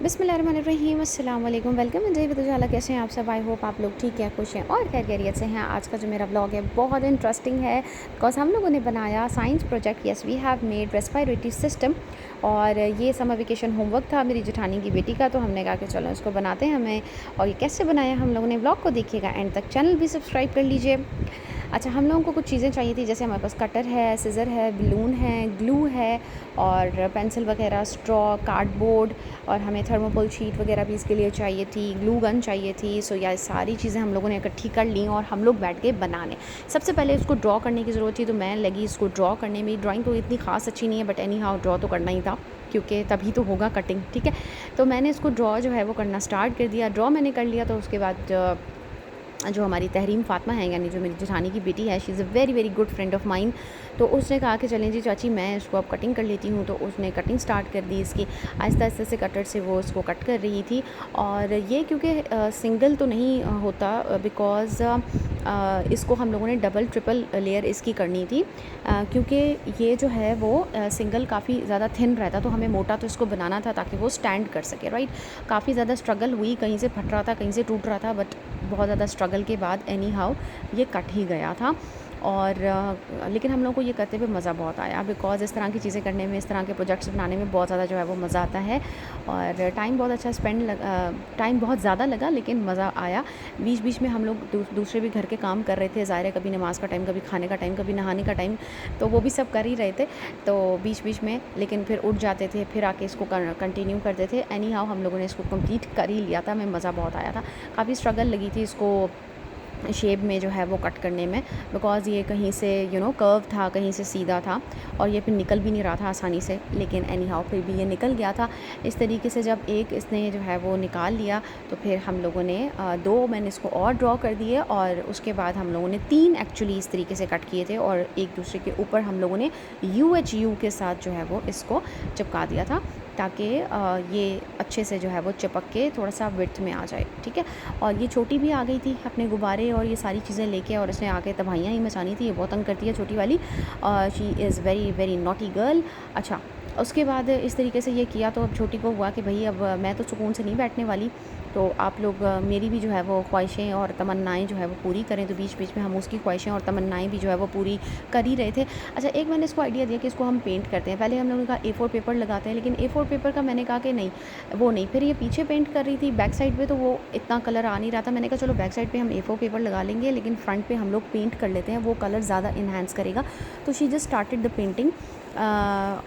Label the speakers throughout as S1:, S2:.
S1: बिस्मिल्लाहिर्रहमानिर्रहीम अस्सलाम वालेकुम वेलकम जय विदुजाला। कैसे हैं आप सब? आई होप आप लोग ठीक हैं, खुश हैं और खैरियत से हैं। आज का जो मेरा ब्लॉग है बहुत इंटरेस्टिंग है बिकॉज हम लोगों ने बनाया science project. Yes we have made respiratory system और ये समर वेकेशन होमवर्क था मेरी जेठानी की बेटी का, तो हमने कहा कि चलो इसको बनाते हैं हमें। और ये कैसे बनाया हम लोगों ने, ब्लॉग को देखिएगा एंड तक, चैनल भी सब्सक्राइब कर लीजिए। अच्छा, हम लोगों को कुछ चीज़ें चाहिए थी, जैसे हमारे पास कटर है, सीज़र है, बलून है, ग्लू है और पेंसिल वगैरह, स्ट्रॉ, कार्डबोर्ड और हमें थर्मोकोल शीट वगैरह भी इसके लिए चाहिए थी, ग्लू गन चाहिए थी। सो यह सारी चीज़ें हम लोगों ने इकट्ठी कर ली और हम लोग बैठ गए बनाने। सबसे पहले इसको ड्रॉ करने की ज़रूरत थी, तो मैं लगी इसको ड्रॉ करने में। ड्राइंग तो इतनी ख़ास अच्छी नहीं है बट एनी हाउ ड्रॉ तो करना ही था क्योंकि तभी तो होगा कटिंग, ठीक है। तो मैंने इसको ड्रॉ जो है वो करना स्टार्ट कर दिया। ड्रॉ मैंने कर लिया तो उसके बाद जो हमारी तहरीम फ़ातिमा है, यानी जो मेरी जेठानी की बेटी है, she is a very very good friend of mine. तो उसने कहा कि चलें जी चाची, मैं इसको अब कटिंग कर लेती हूँ। तो उसने कटिंग स्टार्ट कर दी इसकी। आहिस्ता आहिस्ता से कटर से वो इसको कट कर रही थी। और ये क्योंकि सिंगल तो नहीं होता, बिकॉज़ इसको हम लोगों ने डबल ट्रिपल लेयर इसकी करनी थी, क्योंकि ये जो है वो सिंगल काफ़ी ज़्यादा थिन रहता, तो हमें मोटा तो इसको बनाना था ताकि वो स्टैंड कर सके, राइट। काफ़ी ज़्यादा स्ट्रगल हुई, कहीं से फट रहा था, कहीं से टूट रहा था, बट बहुत ज़्यादा स्ट्रगल के बाद एनी हाउ ये कट ही गया था। और लेकिन हम लोग को ये करते हुए मज़ा बहुत आया, बिकॉज़ इस तरह की चीज़ें करने में, इस तरह के प्रोजेक्ट्स बनाने में बहुत ज़्यादा जो है वो मज़ा आता है। और टाइम बहुत अच्छा टाइम बहुत ज़्यादा लगा लेकिन मज़ा आया। बीच बीच में हम लोग दूसरे भी घर के काम कर रहे थे, ज़ाहिर है, कभी नमाज़ का टाइम, कभी खाने का टाइम, कभी नहाने का टाइम, तो वो भी सब कर ही रहे थे। तो बीच बीच में लेकिन फिर उठ जाते थे, फिर आके इसको कंटिन्यू करते थे। एनी हाउ हम लोगों ने इसको कंप्लीट कर ही लिया था। हमें मज़ा बहुत आया था। काफ़ी स्ट्रगल लगी थी इसको शेप में जो है वो कट करने में, बिकॉज़ ये कहीं से कर्व था, कहीं से सीधा था और ये फिर निकल भी नहीं रहा था आसानी से। लेकिन एनी हाउ फिर भी ये निकल गया था इस तरीके से। जब एक इसने जो है वो निकाल लिया तो फिर हम लोगों ने दो, मैंने इसको और ड्रॉ कर दिए और उसके बाद हम लोगों ने तीन एक्चुअली इस तरीके से कट किए थे और एक दूसरे के ऊपर हम लोगों ने UHU के साथ जो है वो इसको चिपका दिया था, ताकि ये अच्छे से जो है वो चिपक के थोड़ा सा विड्थ में आ जाए, ठीक है। और ये छोटी भी आ गई थी अपने गुब्बारे और ये सारी चीज़ें लेके, और इसने आके तबाहियाँ ही मचानी थी। ये बहुत तंग करती है छोटी वाली, she is very very naughty girl. अच्छा, उसके बाद इस तरीके से ये किया तो अब छोटी को हुआ कि भाई अब मैं तो सुकून से नहीं बैठने वाली, तो आप लोग मेरी भी जो है वो ख्वाहिशें और तमन्नाएँ जो है वो पूरी करें। तो बीच बीच में हम उसकी ख्वाहिशें और तमन्नाएँ भी जो है वो पूरी कर ही रहे थे। अच्छा, एक मैंने इसको आइडिया दिया कि इसको हम पेंट करते हैं। पहले हम लोगों ने कहा A4 पेपर लगाते हैं, लेकिन A4 पेपर का मैंने कहा कि नहीं, वो नहीं। फिर ये पीछे पेंट कर रही थी बैक साइड पे, तो वो इतना कलर आ नहीं रहा था। मैंने कहा चलो बैक साइड पे हम A4 पेपर लगा लेंगे, लेकिन फ्रंट पे हम लोग पेंट कर लेते हैं, वो कलर ज़्यादा इन्हांस करेगा। तो she just started the painting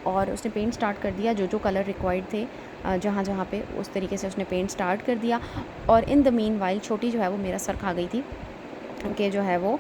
S1: और उसने पेंट स्टार्ट कर दिया जो जो कलर रिक्वायर्ड थे, जहाँ जहाँ पे, उस तरीके से उसने पेंट स्टार्ट कर दिया। और इन द मीन वाइल छोटी जो है वो मेरा सर खा गई थी कि जो है वो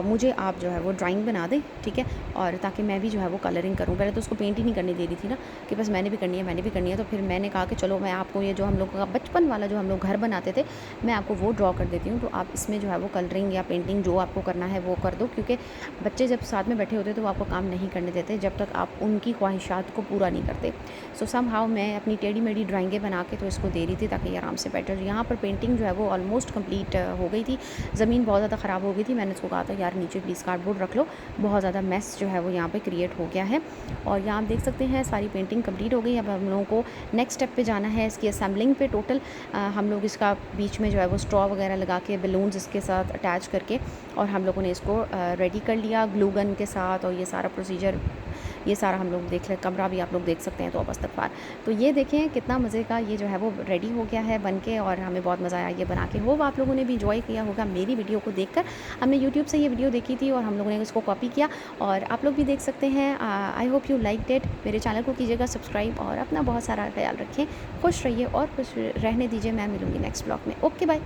S1: मुझे आप जो है वो ड्राइंग बना दें, ठीक है, और ताकि मैं भी जो है वो कलरिंग करूँ। पहले तो उसको पेंट ही नहीं करने दे रही थी ना, कि बस मैंने भी करनी है, मैंने भी करनी है। तो फिर मैंने कहा कि चलो मैं आपको ये जो हम लोग का बचपन वाला जो हम लोग घर बनाते थे, मैं आपको वो ड्रॉ कर देती हूँ, तो आप इसमें जो है वो कलरिंग या पेंटिंग जो आपको करना है वो कर दो। क्योंकि बच्चे जब साथ में बैठे होते तो वो आपको काम नहीं करने देते जब तक आप उनकी ख्वाहिशात को पूरा नहीं करते। सो सम हाउ मैं अपनी टेढ़ी मेढ़ी ड्राइंगें बना के तो इसको दे रही थी ताकि ये आराम से बैठे। यहाँ पर पेंटिंग जो है वो ऑलमोस्ट कंप्लीट हो गई थी। ज़मीन बहुत ज़्यादा ख़राब हो गई थी, मैंने उसको कहा था यार नीचे प्लीज़ कार्डबोर्ड रख लो, बहुत ज़्यादा मेस जो है वो यहाँ पे क्रिएट हो गया है। और यहाँ आप देख सकते हैं सारी पेंटिंग कंप्लीट हो गई। अब हम लोगों को नेक्स्ट स्टेप पे जाना है, इसकी असेंबलिंग पे। टोटल हम लोग इसका बीच में जो है वो स्ट्रॉ वगैरह लगा के, बलून्स इसके साथ अटैच करके, और हम लोगों ने इसको रेडी कर लिया ग्लू गन के साथ। और ये सारा प्रोसीजर, ये सारा हम लोग देख लें, कमरा भी आप लोग देख सकते हैं तो इस्तग़फ़ार। तो ये देखें कितना मज़े का ये जो है वो रेडी हो गया है बन के, और हमें बहुत मज़ा आया ये बना के। होप आप लोगों ने भी इंजॉय किया होगा मेरी वीडियो को देखकर। हमने यूट्यूब से ये वीडियो देखी थी और हम लोगों ने इसको कॉपी किया, और आप लोग भी देख सकते हैं। I hope you like it. मेरे चैनल को कीजिएगा सब्सक्राइब और अपना बहुत सारा ख्याल रखें। खुश रहिए और खुश रहने दीजिए। मैं मिलूँगी नेक्स्ट ब्लॉग में। Okay bye.